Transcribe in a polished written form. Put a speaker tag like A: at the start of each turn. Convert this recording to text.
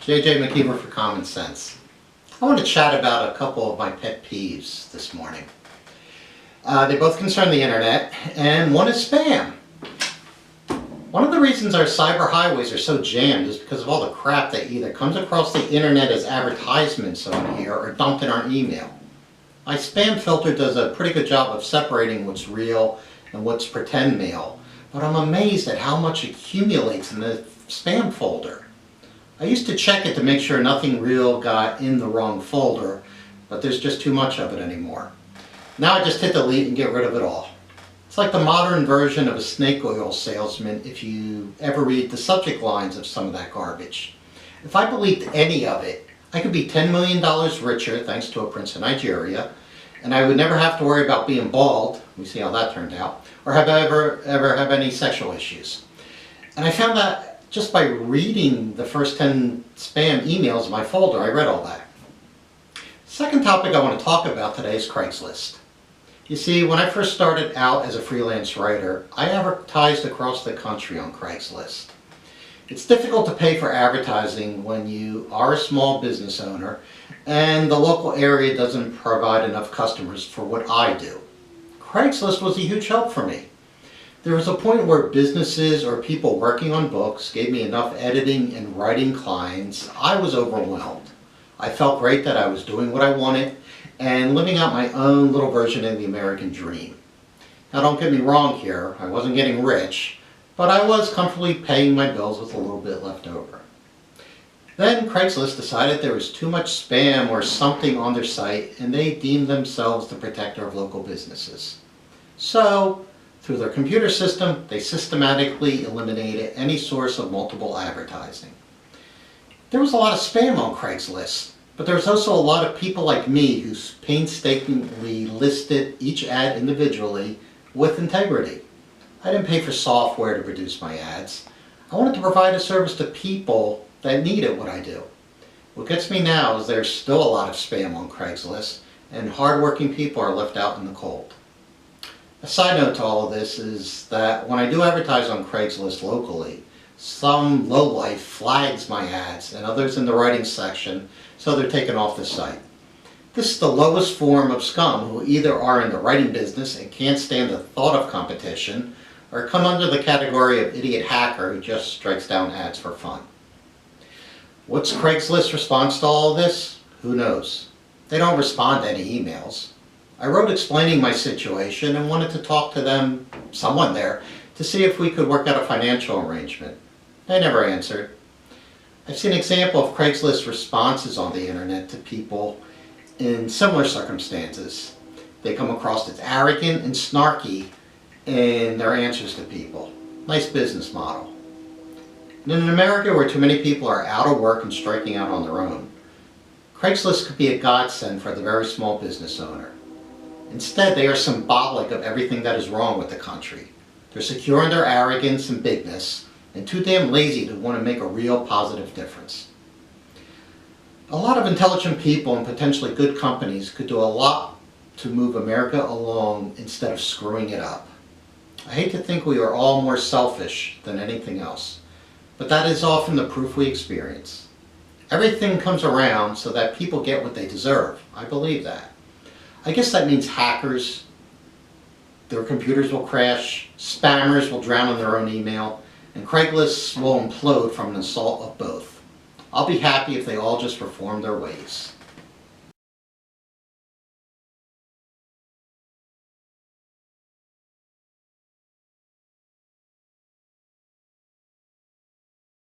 A: JJ McKeever for Common Sense. I want to chat about a couple of my pet peeves this morning. They both concern the internet, and one is spam. One of the reasons our cyber highways are so jammed is because of all the crap that either comes across the internet as advertisements on here or dumped in our email. My spam filter does a pretty good job of separating what's real and what's pretend mail, but I'm amazed at how much accumulates in the spam folder. I used to check it to make sure nothing real got in the wrong folder, but there's just too much of it anymore. Now I just hit delete and get rid of it all. It's like the modern version of a snake oil salesman if you ever read the subject lines of some of that garbage. If I believed any of it, I could be $10 million richer thanks to a prince in Nigeria, and I would never have to worry about being bald, we see how that turned out, or ever have any sexual issues. And I found that just by reading the first 10 spam emails in my folder, I read all that. Second topic I want to talk about today is Craigslist. You see, when I first started out as a freelance writer, I advertised across the country on Craigslist. It's difficult to pay for advertising when you are a small business owner and the local area doesn't provide enough customers for what I do. Craigslist was a huge help for me. There was a point where businesses or people working on books gave me enough editing and writing clients. I was overwhelmed. I felt great that I was doing what I wanted and living out my own little version of the American dream. Now don't get me wrong here, I wasn't getting rich, but I was comfortably paying my bills with a little bit left over. Then Craigslist decided there was too much spam or something on their site, and they deemed themselves the protector of local businesses. So, through their computer system, they systematically eliminated any source of multiple advertising. There was a lot of spam on Craigslist, but there was also a lot of people like me who painstakingly listed each ad individually with integrity. I didn't pay for software to produce my ads. I wanted to provide a service to people that needed what I do. What gets me now is there's still a lot of spam on Craigslist, and hardworking people are left out in the cold. A side note to all of this is that when I do advertise on Craigslist locally, some lowlife flags my ads and others in the writing section, so they're taken off the site. This is the lowest form of scum who either are in the writing business and can't stand the thought of competition, or come under the category of idiot hacker who just strikes down ads for fun. What's Craigslist's response to all of this? Who knows? They don't respond to any emails. I wrote explaining my situation and wanted to talk to them, someone there, to see if we could work out a financial arrangement. They never answered. I've seen an example of Craigslist responses on the internet to people in similar circumstances. They come across as arrogant and snarky in their answers to people. Nice business model. And in America, where too many people are out of work and striking out on their own, Craigslist could be a godsend for the very small business owner. Instead, they are symbolic of everything that is wrong with the country. They're secure in their arrogance and bigness, and too damn lazy to want to make a real positive difference. A lot of intelligent people and potentially good companies could do a lot to move America along instead of screwing it up. I hate to think we are all more selfish than anything else, but that is often the proof we experience. Everything comes around so that people get what they deserve. I believe that. I guess that means hackers, their computers will crash, spammers will drown in their own email, and Craigslist will implode from an assault of both. I'll be happy if they all just reform their ways.